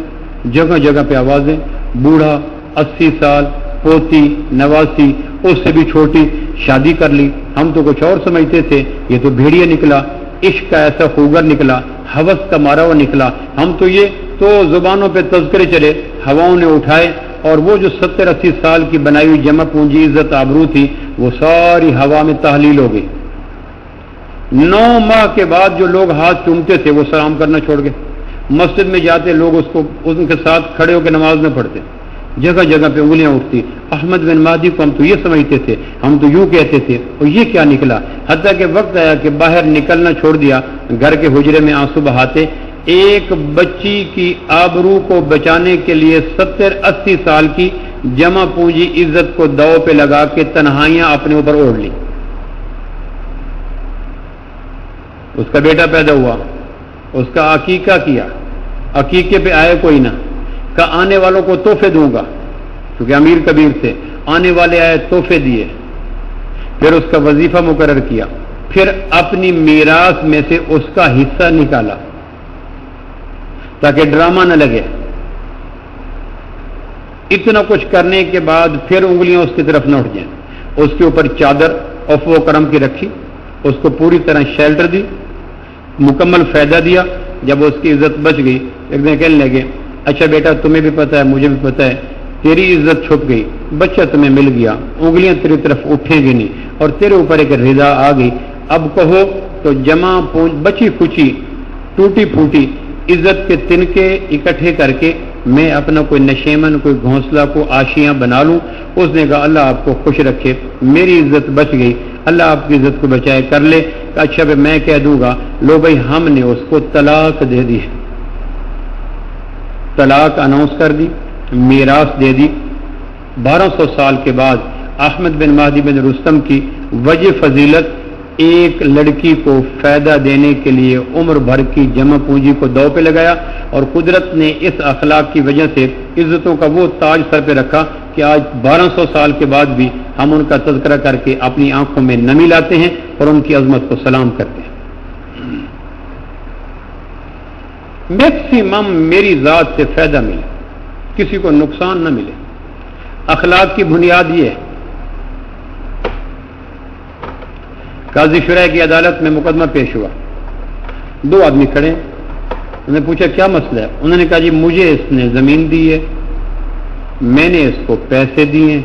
جگہ جگہ پہ آوازیں. بوڑھا 80 سال، پوتی، نواسی، اس سے بھی چھوٹی، شادی کر لی. ہم تو کچھ اور سمجھتے تھے، یہ تو بھیڑیا نکلا، عشق کا ایسا خوگر نکلا، ہوس کا مارا ہوا نکلا. ہم تو یہ تو زبانوں پہ تذکرے چلے، ہواؤں نے اٹھائے، اور وہ جو 70-80 سال کی بنائی ہوئی جمع پونجی عزت آبرو تھی وہ ساری ہوا میں تحلیل ہو گئی. 9 ماہ کے بعد جو لوگ ہاتھ چومتے تھے وہ سلام کرنا چھوڑ گئے. مسجد میں جاتے لوگ اس کو ان کے ساتھ کھڑے ہو کے نماز میں پڑھتے. جگہ جگہ پہ انگلیاں اٹھتی. احمد بن مہدی کو ہم تو یہ سمجھتے تھے، ہم تو یوں کہتے تھے، اور یہ کیا نکلا. حتیٰ کہ وقت آیا کہ باہر نکلنا چھوڑ دیا، گھر کے حجرے میں آنسو بہاتے. ایک بچی کی آبرو کو بچانے کے لیے 70-80 سال کی جمع پونجی عزت کو داؤ پہ لگا کے تنہائیاں اپنے اوپر اوڑھ لی. اس کا بیٹا پیدا ہوا، اس کا عقیقہ کیا. عقیقے پہ آئے کوئی نہ، کہا آنے والوں کو تحفے دوں گا، کیونکہ امیر کبیر تھے. آنے والے آئے، تحفے دیے. پھر اس کا وظیفہ مقرر کیا. پھر اپنی میراث میں سے اس کا حصہ نکالا تاکہ ڈرامہ نہ لگے. اتنا کچھ کرنے کے بعد پھر انگلیاں اس کی طرف نہ اٹھ جائیں. اس کے اوپر چادر عفو و کرم کی رکھی، اس کو پوری طرح شیلٹر دی، مکمل فائدہ دیا. جب اس کی عزت بچ گئی ایک دن کہنے لگے اچھا بیٹا تمہیں بھی پتہ ہے مجھے بھی پتہ ہے تیری عزت چھپ گئی، بچہ تمہیں مل گیا، انگلیاں تیری طرف اٹھیں گی نہیں اور تیرے اوپر ایک رضا آ گئی. اب کہو تو جمع بچی کچی ٹوٹی پھوٹی عزت کے تنکے اکٹھے کر کے میں اپنا کوئی نشیمن، کوئی گھونسلہ کو آشیاں بنا لوں. اس نے کہا اللہ آپ کو خوش رکھے، میری عزت بچ گئی، اللہ آپ کی عزت کو بچائے کر لے. اچھا میں کہہ دوں گا لو بھائی ہم نے اس کو طلاق دے دی، طلاق اناؤنس کر دی، میراث دے دی. 1200 سال کے بعد احمد بن مہدی بن رستم کی وجہ فضیلت ایک لڑکی کو فائدہ دینے کے لیے عمر بھر کی جمع پونجی کو دو پہ لگایا، اور قدرت نے اس اخلاق کی وجہ سے عزتوں کا وہ تاج سر پہ رکھا کہ آج 1200 سال کے بعد بھی ہم ان کا تذکرہ کر کے اپنی آنکھوں میں نمی لاتے ہیں اور ان کی عظمت کو سلام کرتے ہیں. میکسیمم میری ذات سے فائدہ ملے، کسی کو نقصان نہ ملے. اخلاق کی بنیاد یہ ہے. قاضی شرح کی عدالت میں مقدمہ پیش ہوا. 2 آدمی کھڑے، انہوں نے پوچھا کیا مسئلہ ہے؟ انہوں نے کہا جی مجھے اس نے زمین دی ہے، میں نے اس کو پیسے دیے،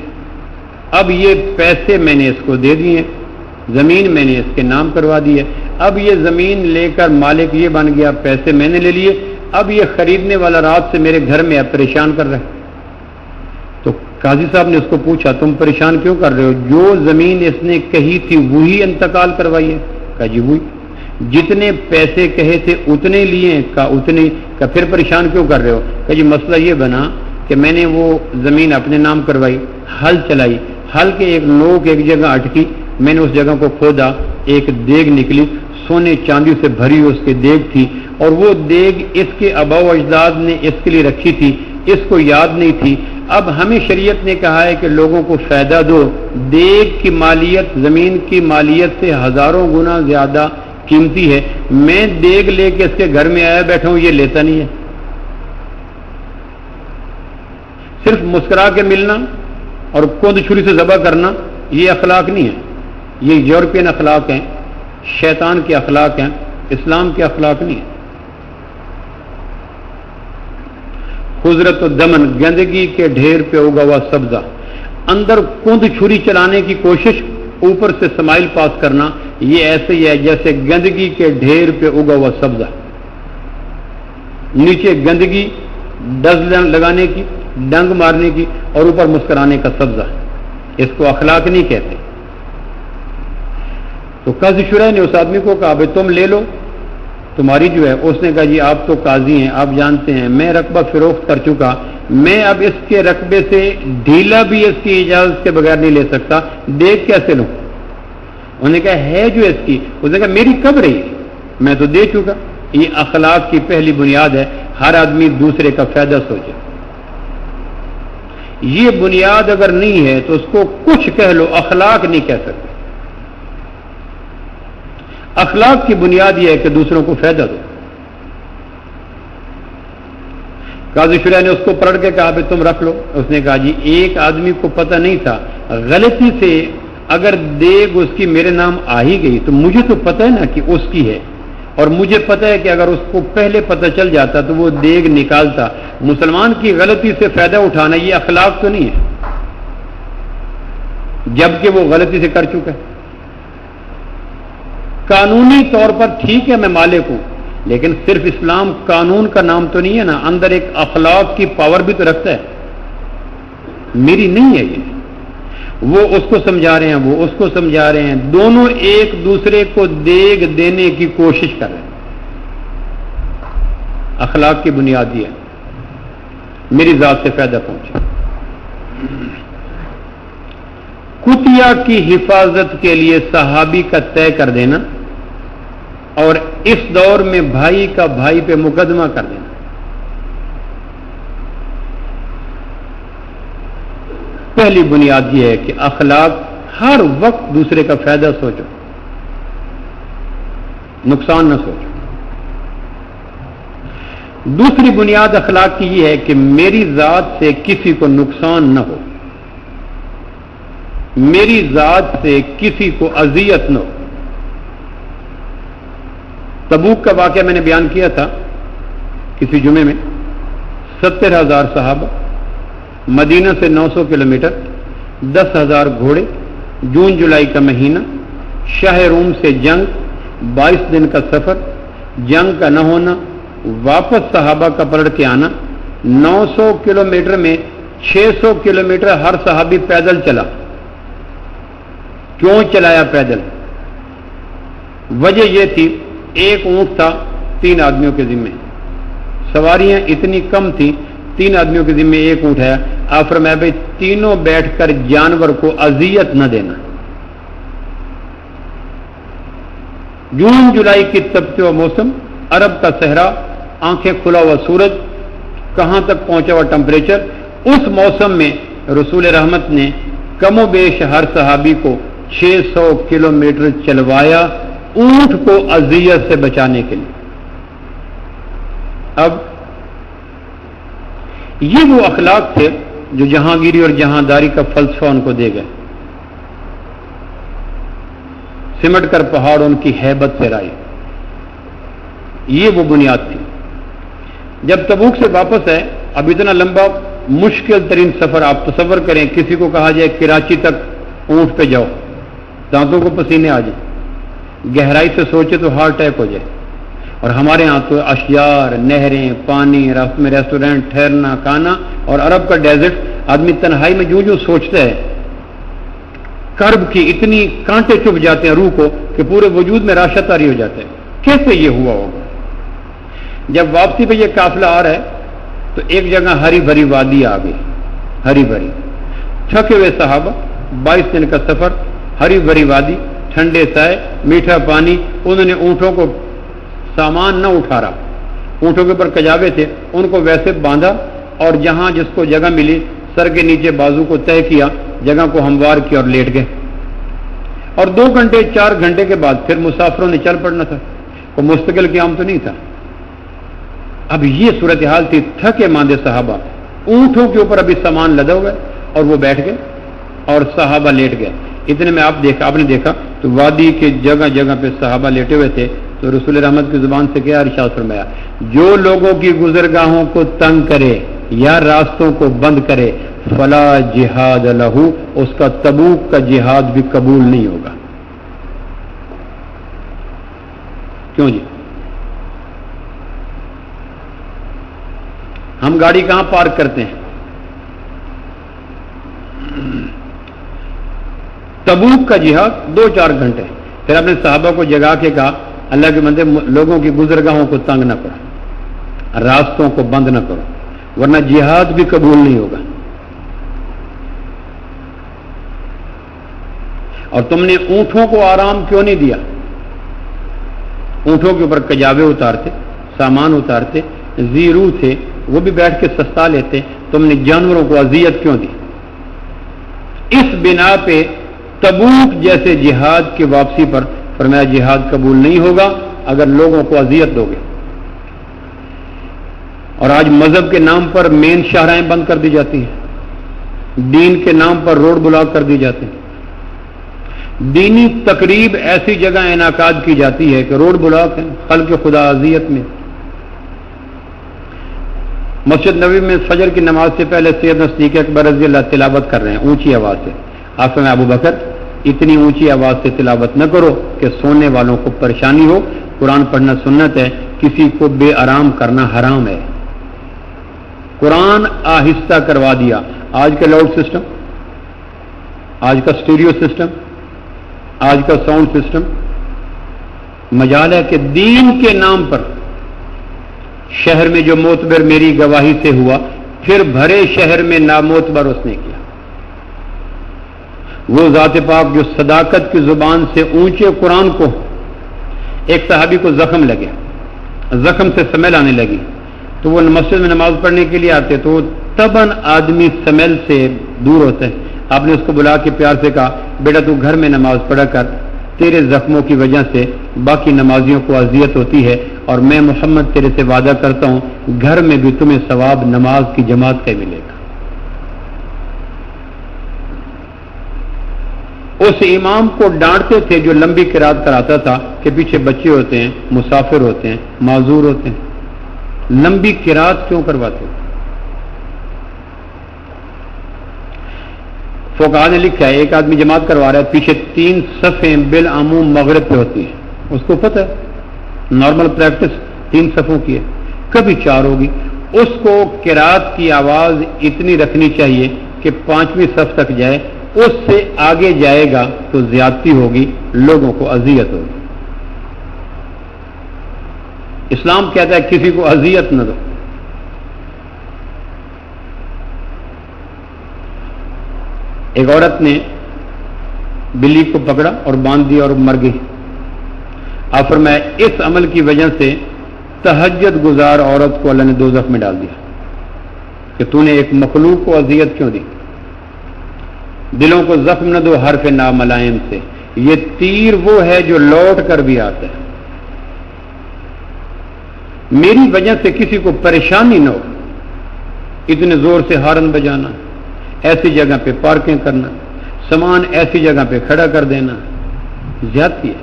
اب یہ پیسے میں نے اس کو دے دیے، زمین میں نے اس کے نام کروا دی ہے، اب یہ زمین لے کر مالک یہ بن گیا، پیسے میں نے لے لیے، اب یہ خریدنے والا رات سے میرے گھر میں اب پریشان کر رہا ہے. تو قاضی صاحب نے اس کو پوچھا تم پریشان کیوں کر رہے ہو؟ جو زمین اس نے کہی تھی وہی انتقال کروائی ہے. کہا جی وہی. جتنے پیسے کہے تھے اتنے لیے؟ کہا اتنے. کہا پھر پریشان کیوں کر رہے ہو؟ کہا جی مسئلہ یہ بنا کہ میں نے وہ زمین اپنے نام کروائی، ہل چلائی، ہل کے ایک نوک ایک جگہ اٹکی، میں نے اس جگہ کو کھودا، ایک دیگ نکلی، سونے چاندی سے بھری اس کی دیگ تھی، اور وہ دیگ اس کے آباء و اجداد نے اس کے لیے رکھی تھی، اس کو یاد نہیں تھی. اب ہمیں شریعت نے کہا ہے کہ لوگوں کو فائدہ دو. دیگ کی مالیت زمین کی مالیت سے ہزاروں گنا زیادہ قیمتی ہے. میں دیگ لے کے اس کے گھر میں آیا بیٹھا ہوں، یہ لیتا نہیں ہے. صرف مسکرا کے ملنا اور کند چھری سے ذبح کرنا یہ اخلاق نہیں ہے. یہ یورپین اخلاق ہیں، شیطان کے اخلاق ہیں، اسلام کے اخلاق نہیں ہیں. خضرت و دمن، گندگی کے ڈھیر پہ اگا ہوا سبزہ. اندر کند چھری چلانے کی کوشش، اوپر سے سمائل پاس کرنا، یہ ایسے ہی ہے جیسے گندگی کے ڈھیر پہ اگا ہوا سبزہ. نیچے گندگی ڈز لگانے کی، ڈنگ مارنے کی، اور اوپر مسکرانے کا سبزہ. اس کو اخلاق نہیں کہتے. تو قاضی شرح نے اس آدمی کو کہا بھائی تم لے لو، تمہاری جو ہے. اس نے کہا جی آپ تو قاضی ہیں، آپ جانتے ہیں میں رقبہ فروخت کر چکا، میں اب اس کے رقبے سے ڈھیلا بھی اس کی اجازت کے بغیر نہیں لے سکتا، دیکھ کیسے لوں؟ انہوں نے کہا ہے جو اس کی. اس نے کہا میری کب رہی، میں تو دے چکا. یہ اخلاق کی پہلی بنیاد ہے. ہر آدمی دوسرے کا فائدہ سوچے. یہ بنیاد اگر نہیں ہے تو اس کو کچھ کہہ لو، اخلاق نہیں کہہ سکتے. اخلاق کی بنیاد یہ ہے کہ دوسروں کو فائدہ دو. قاضی شرح نے اس کو پلٹ کے کہا تم رکھ لو. اس نے کہا جی ایک آدمی کو پتہ نہیں تھا، غلطی سے اگر دیگ اس کی میرے نام آ ہی گئی تو مجھے تو پتہ ہے نا کہ اس کی ہے، اور مجھے پتہ ہے کہ اگر اس کو پہلے پتہ چل جاتا تو وہ دیگ نکالتا. مسلمان کی غلطی سے فائدہ اٹھانا یہ اخلاق تو نہیں ہے، جبکہ وہ غلطی سے کر چکا ہے. قانونی طور پر ٹھیک ہے میں مالک ہوں، لیکن صرف اسلام قانون کا نام تو نہیں ہے نا، اندر ایک اخلاق کی پاور بھی تو رکھتا ہے. میری نہیں ہے یہ. وہ اس کو سمجھا رہے ہیں، وہ اس کو سمجھا رہے ہیں، دونوں ایک دوسرے کو دیگ دینے کی کوشش کر رہے ہیں. اخلاق کی بنیاد یہ ہے میری ذات سے فائدہ پہنچے. کتیا کی حفاظت کے لیے صحابی کا طے کر دینا اور اس دور میں بھائی کا بھائی پہ مقدمہ کر دینا. پہلی بنیاد یہ ہے کہ اخلاق ہر وقت دوسرے کا فائدہ سوچو، نقصان نہ سوچو. دوسری بنیاد اخلاق کی یہ ہے کہ میری ذات سے کسی کو نقصان نہ ہو، میری ذات سے کسی کو اذیت نہ ہو. تبوک کا واقعہ میں نے بیان کیا تھا کسی جمعے میں. 70,000 صحابہ، مدینہ سے 900 کلومیٹر، 10,000 گھوڑے، جون جولائی کا مہینہ، شاہ روم سے جنگ، 22 دن کا سفر، جنگ کا نہ ہونا، واپس صحابہ کا پلٹ کے آنا. 900 کلومیٹر میں 600 کلومیٹر ہر صحابی پیدل چلا. کیوں چلایا پیدل؟ وجہ یہ تھی ایک اونٹ تھا 3 آدمیوں کے ذمے، سواریاں اتنی کم تھیں 3 آدمیوں کے ذمے ایک اونٹ ہے. آپ فرمایا بھائی تینوں بیٹھ کر جانور کو اذیت نہ دینا. جون جولائی کی تپتے ہوا موسم، عرب کا صحرا، آنکھیں کھلا ہوا سورج، کہاں تک پہنچا ہوا ٹمپریچر. اس موسم میں رسول رحمت نے کم و بیش ہر صحابی کو 600 کلومیٹر چلوایا اونٹ کو اذیت سے بچانے کے لیے. اب یہ وہ اخلاق تھے جو جہانگیری اور جہانداری کا فلسفہ ان کو دے گئے. سمٹ کر پہاڑ ان کی ہیبت سے رائے. یہ وہ بنیاد تھی. جب تبوک سے واپس ہے، اب اتنا لمبا مشکل ترین سفر آپ تصور کریں. کسی کو کہا جائے کراچی تک اونٹ پہ جاؤ، دانتوں کو پسینے آ جائیں. گہرائی سے سوچے تو ہارٹ اٹیک ہو جائے. اور ہمارے ہاں تو اشجار، نہریں، پانی، راست میں ریسٹورینٹ، ٹھہرنا، کھانا، اور عرب کا ڈیزرٹ. آدمی تنہائی میں جو سوچتا ہے کرب کی اتنی کانٹے چبھ جاتے ہیں روح کو کہ پورے وجود میں راشا طاری ہو جاتے ہیں. کیسے یہ ہوا ہوگا؟ جب واپسی پہ یہ قافلہ آ رہا ہے تو ایک جگہ ہری بھری وادی آ گئی, ہری بھری, تھکے ہوئے صحابہ, 22 دن کا سفر, ہری بھری وادی, ٹھنڈے سائے, میٹھا پانی. انہوں نے اونٹوں کو سامان نہ اٹھا رہا, اونٹوں کے اوپر کجاوے تھے, ان کو ویسے باندھا اور جہاں جس کو جگہ ملی سر کے نیچے بازو کو طے کیا, جگہ کو ہموار کیا اور لیٹ گئے. اور 2 گھنٹے 4 گھنٹے کے بعد پھر مسافروں نے چل پڑنا تھا, کوئی مستقل قیام تو نہیں تھا. اب یہ صورتحال تھی, تھکے ماندے صحابہ, اونٹوں کے اوپر ابھی سامان لدا ہوا ہے اور وہ بیٹھ گئے اور صحابہ لیٹ گئے. اتنے میں آپ نے دیکھا تو وادی کے جگہ جگہ پہ صحابہ لیٹے ہوئے تھے. تو رسول رحمت کی زبان سے کیا ارشاد فرمایا, جو لوگوں کی گزرگاہوں کو تنگ کرے یا راستوں کو بند کرے فلا جہاد لہو, اس کا تبوک کا جہاد بھی قبول نہیں ہوگا. کیوں جی؟ ہم گاڑی کہاں پارک کرتے ہیں؟ تبوک کا جہاد 2-4 گھنٹے. پھر اپنے صحابہ کو جگا کے کہا, اللہ کے بندے لوگوں کی گزرگاہوں کو تنگ نہ کرو, راستوں کو بند نہ کرو, ورنہ جہاد بھی قبول نہیں ہوگا. اور تم نے اونٹوں کو آرام کیوں نہیں دیا؟ اونٹوں کے اوپر کجاوے اتارتے, سامان اتارتے, زیرو تھے, وہ بھی بیٹھ کے سستا لیتے. تم نے جانوروں کو اذیت کیوں دی؟ اس بنا پہ تبوک جیسے جہاد کی واپسی پر فرمایا جہاد قبول نہیں ہوگا اگر لوگوں کو اذیت دو گے. اور آج مذہب کے نام پر مین شاہراہیں بند کر دی جاتی ہیں, دین کے نام پر روڈ بلاک کر دی جاتے ہیں. دینی تقریب ایسی جگہ انعقاد کی جاتی ہے کہ روڈ بلاک ہے, خلق خدا اذیت میں. مسجد نبوی میں فجر کی نماز سے پہلے سیدنا صدیق اکبر رضی اللہ تلاوت کر رہے ہیں اونچی آواز سے. آپ میں ابو بکر اتنی اونچی آواز سے تلاوت نہ کرو کہ سونے والوں کو پریشانی ہو. قرآن پڑھنا سنت ہے, کسی کو بے آرام کرنا حرام ہے. قرآن آہستہ کروا دیا. آج کا لاؤڈ سسٹم, آج کا اسٹیریو سسٹم, آج کا ساؤنڈ سسٹم, مجال ہے کہ دین کے نام پر شہر میں جو معتبر میری گواہی سے ہوا, پھر بھرے شہر میں نامعتبر اس نے کیا. وہ ذات پاک جو صداقت کی زبان سے اونچے قرآن کو, ایک صحابی کو زخم لگے, زخم سے سمیل آنے لگی, تو وہ مسجد میں نماز پڑھنے کے لیے آتے تو تباً آدمی سمیل سے دور ہوتا ہے. آپ نے اس کو بلا کے پیار سے کہا, بیٹا تو گھر میں نماز پڑھا کر, تیرے زخموں کی وجہ سے باقی نمازیوں کو اذیت ہوتی ہے, اور میں محمد تیرے سے وعدہ کرتا ہوں گھر میں بھی تمہیں ثواب نماز کی جماعت کا ملے گا. اس امام کو ڈانٹتے تھے جو لمبی قرات کراتا تھا کہ پیچھے بچے ہوتے ہیں, مسافر ہوتے ہیں, معذور ہوتے ہیں, لمبی قرات کیوں کرواتے؟ فقہاء نے لکھا ہے ایک آدمی جماعت کروا رہا ہے, پیچھے 3 صفیں بالعموم مغرب پہ ہوتی ہیں, اس کو پتہ ہے نارمل پریکٹس 3 صفوں کی ہے, کبھی 4 ہوگی. اس کو قرات کی آواز اتنی رکھنی چاہیے کہ 5ویں صف تک جائے, اس سے آگے جائے گا تو زیادتی ہوگی, لوگوں کو اذیت ہوگی. اسلام کہتا ہے کسی کو اذیت نہ دو. ایک عورت نے بلی کو پکڑا اور باندھ دیا اور مر گئی. آپ فرمایا اس عمل کی وجہ سے تہجد گزار عورت کو اللہ نے دوزخ میں ڈال دیا کہ تو نے ایک مخلوق کو اذیت کیوں دی. دلوں کو زخم نہ دو حرف ناملائم سے, یہ تیر وہ ہے جو لوٹ کر بھی آتا ہے. میری وجہ سے کسی کو پریشانی نہ ہو, اتنے زور سے ہارن بجانا, ایسی جگہ پہ پارکنگ کرنا, سامان ایسی جگہ پہ کھڑا کر دینا, زیادتی ہے.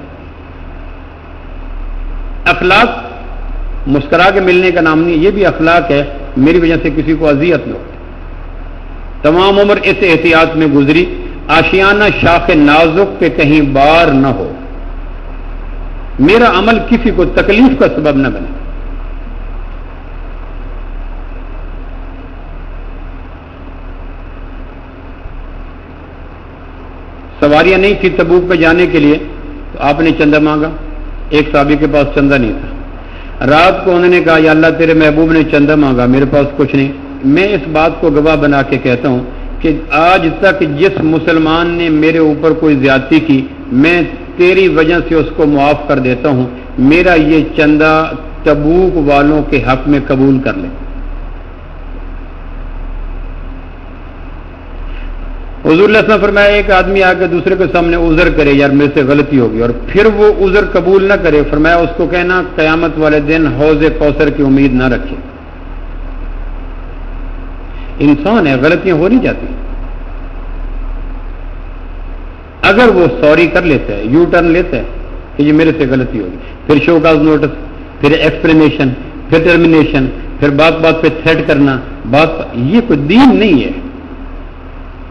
اخلاق مسکرا کے ملنے کا نام نہیں, یہ بھی اخلاق ہے. میری وجہ سے کسی کو اذیت نہ ہو. تمام عمر اس احتیاط میں گزری, آشیانہ شاخ نازک پہ کہیں بار نہ ہو, میرا عمل کسی کو تکلیف کا سبب نہ بنے. سواریاں نہیں تھی تبوک پہ جانے کے لیے، تو آپ نے چندہ مانگا. ایک صحابی کے پاس چندہ نہیں تھا. رات کو انہوں نے کہا یا اللہ تیرے محبوب نے چندہ مانگا، میرے پاس کچھ نہیں. میں اس بات کو گواہ بنا کے کہتا ہوں کہ آج تک جس مسلمان نے میرے اوپر کوئی زیادتی کی، میں تیری وجہ سے اس کو معاف کر دیتا ہوں. میرا یہ چندہ تبوک والوں کے حق میں قبول کر لے. حضور علیہ السلام فرمایا ایک آدمی آ کے دوسرے کے سامنے عذر کرے یار میرے سے غلطی ہوگی اور پھر وہ عذر قبول نہ کرے، فرمایا اس کو کہنا قیامت والے دن حوض کوثر کی امید نہ رکھے. انسان ہے، غلطیاں ہو نہیں جاتی. اگر وہ سوری کر لیتا ہے، یو ٹرن لیتا ہے کہ یہ میرے سے غلطی ہوگی، پھر شو کاز نوٹس، پھر ایکسپلینیشن، پھر ٹرمینیشن، پھر بات بات پہ تھریٹ کرنا، یہ کوئی دین نہیں ہے.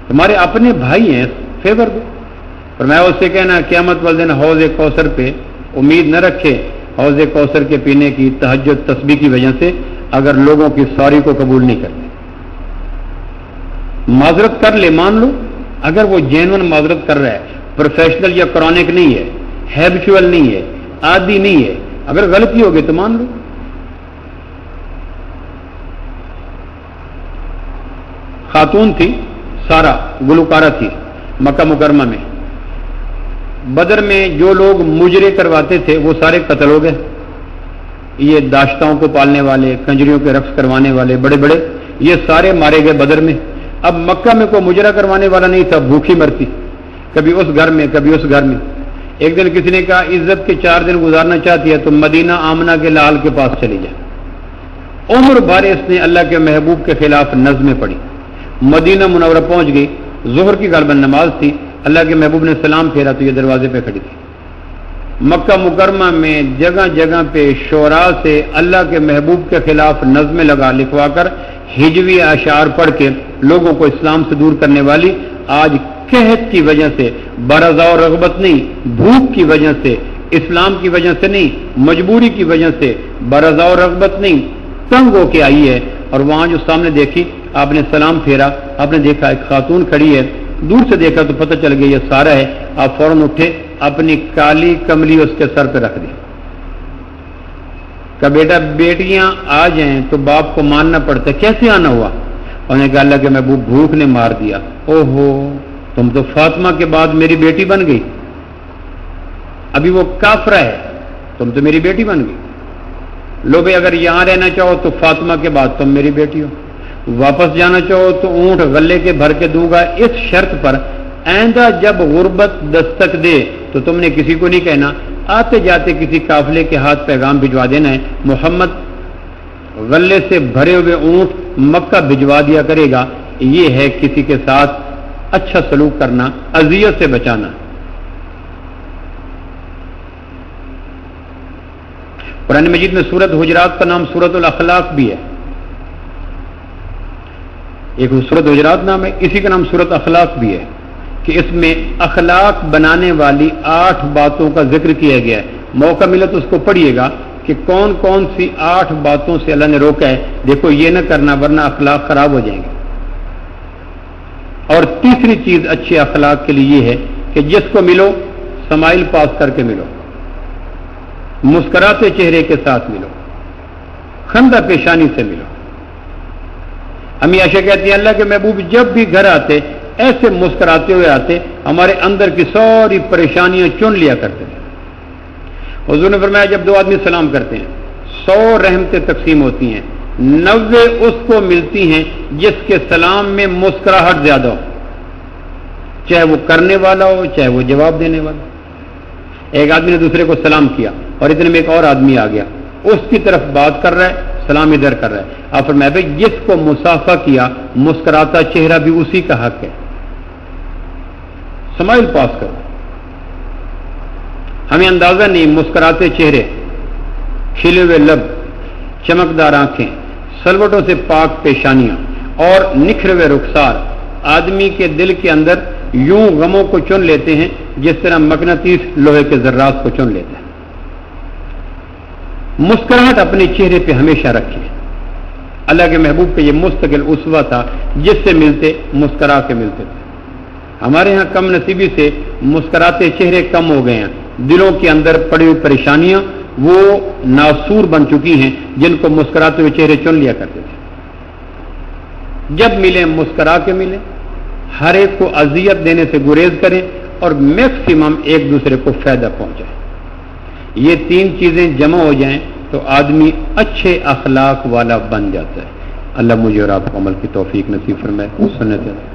تمہارے اپنے بھائی ہیں، فیور دو. اور میں اس سے کہنا قیامت والے دن حوض کوثر پہ امید نہ رکھے، حوض کوثر کے پینے کی تہجد تسبیح کی وجہ سے اگر لوگوں کی سوری کو قبول نہیں کرتے. معذرت کر لے، مان لو. اگر وہ جینون معذرت کر رہا ہے، پروفیشنل یا کرونک نہیں ہے، ہیبچول نہیں ہے، عادی نہیں ہے، اگر غلطی ہوگی تو مان لو. خاتون تھی سارا، گلوکارہ تھی مکہ مکرمہ میں. بدر میں جو لوگ مجرے کرواتے تھے وہ سارے قتل ہو گئے. یہ داشتاؤں کو پالنے والے، کنجریوں کے رقص کروانے والے بڑے بڑے، یہ سارے مارے گئے بدر میں. اب مکہ میں کوئی مجرا کروانے والا نہیں تھا، بھوکھی مرتی، کبھی اس گھر میں کبھی اس گھر میں. ایک دن کسی نے کہا عزت کے 4 دن گزارنا چاہتی ہے تو مدینہ آمنہ کے لال کے پاس چلی جائے. عمر بھر اس نے اللہ کے محبوب کے خلاف نظمیں پڑھی. مدینہ منورہ پہنچ گئی، ظہر کی غالباً نماز تھی، اللہ کے محبوب نے سلام پھیرا تو یہ دروازے پہ کھڑی تھی. مکہ مکرمہ میں جگہ جگہ پہ شعراء سے اللہ کے محبوب کے خلاف نظمیں لکھوا کر ہجوی اشعار پڑھ کے لوگوں کو اسلام سے دور کرنے والی آج قحط کی وجہ سے، برضا و رغبت نہیں، بھوک کی وجہ سے، اسلام کی وجہ سے نہیں، مجبوری کی وجہ سے، برضا و رغبت نہیں، تنگ ہو کے آئی ہے. اور وہاں جو سامنے دیکھی، آپ نے سلام پھیرا، آپ نے دیکھا ایک خاتون کھڑی ہے، دور سے دیکھا تو پتہ چل گیا یہ سارا ہے. آپ فوراً اٹھے، اپنی کالی کملی اس کے سر پہ رکھ دی. کہ بیٹا بیٹیاں آ جائیں تو باپ کو ماننا پڑتا ہے. کیسے آنا ہوا؟ انہوں نے کہا اللہ کے محبوب بھوک نے مار دیا. او ہو، تم تو فاطمہ کے بعد میری بیٹی بن گئی. ابھی وہ کافرہ ہے، تم تو میری بیٹی بن گئی. لو بھائی اگر یہاں رہنا چاہو تو فاطمہ کے بعد تم میری بیٹی ہو، واپس جانا چاہو تو اونٹ غلے کے بھر کے دوں گا، اس شرط پر آئندہ جب غربت دستک دے تو تم نے کسی کو نہیں کہنا، آتے جاتے کسی قافلے کے ہاتھ پیغام بھجوا دینا ہے، محمد غلے سے بھرے ہوئے اونٹ مکہ بھجوا دیا کرے گا. یہ ہے کسی کے ساتھ اچھا سلوک کرنا، اذیت سے بچانا. قرآن مجید میں سورت حجرات کا نام سورت الاخلاق بھی ہے. ایک سورت حجرات نام ہے، اسی کا نام سورت اخلاق بھی ہے کہ اس میں اخلاق بنانے والی 8 باتوں کا ذکر کیا گیا ہے. موقع ملے تو اس کو پڑھیے گا کہ کون کون سی 8 باتوں سے اللہ نے روکا ہے. دیکھو یہ نہ کرنا ورنہ اخلاق خراب ہو جائیں گے. اور تیسری چیز اچھے اخلاق کے لیے یہ ہے کہ جس کو ملو سمائل پاس کر کے ملو، مسکراتے چہرے کے ساتھ ملو، خندہ پیشانی سے ملو. ہم یہ عائشہ کہتی ہیں اللہ کے محبوب جب بھی گھر آتے ایسے مسکراتے ہوئے آتے، ہمارے اندر کی ساری پریشانیاں چن لیا کرتے تھے. حضور نے فرمایا جب 2 آدمی سلام کرتے ہیں 100 رحمتیں تقسیم ہوتی ہیں، 90 اس کو ملتی ہیں جس کے سلام میں مسکراہٹ زیادہ ہو، چاہے وہ کرنے والا ہو چاہے وہ جواب دینے والا. ایک آدمی نے دوسرے کو سلام کیا اور اتنے میں ایک اور آدمی آ گیا، اس کی طرف بات کر رہا ہے، سلام ادھر کر رہا ہے. آپ فرمایا بھائی جس کو مسافہ کیا مسکراتا چہرہ بھی اسی کا حق ہے، سمائل پاس کرو. ہمیں اندازہ نہیں، مسکراتے چہرے، کھلے ہوئے لب، چمکدار آنکھیں، سلوٹوں سے پاک پیشانیاں اور نکھرے ہوئے رخسار آدمی کے دل کے اندر یوں غموں کو چن لیتے ہیں جس طرح مقناطیس لوہے کے ذرات کو چن لیتا ہے. مسکراہٹ اپنے چہرے پہ ہمیشہ رکھیں. اللہ کے محبوب کا یہ مستقل اسوہ تھا، جس سے ملتے مسکرا کے ملتے تھے. ہمارے ہاں کم نصیبی سے مسکراتے چہرے کم ہو گئے ہیں، دلوں کے اندر پڑی ہوئی پریشانیاں وہ ناسور بن چکی ہیں جن کو مسکراتے ہوئے چہرے چن لیا کرتے تھے۔ جب ملیں مسکرا کے ملیں، ہر ایک کو اذیت دینے سے گریز کریں اور میکسیمم ایک دوسرے کو فائدہ پہنچائیں۔ یہ تین چیزیں جمع ہو جائیں تو آدمی اچھے اخلاق والا بن جاتا ہے۔ اللہ مجھے اور آپ کو عمل کی توفیق نصیب فرمائے۔ سنت ہے۔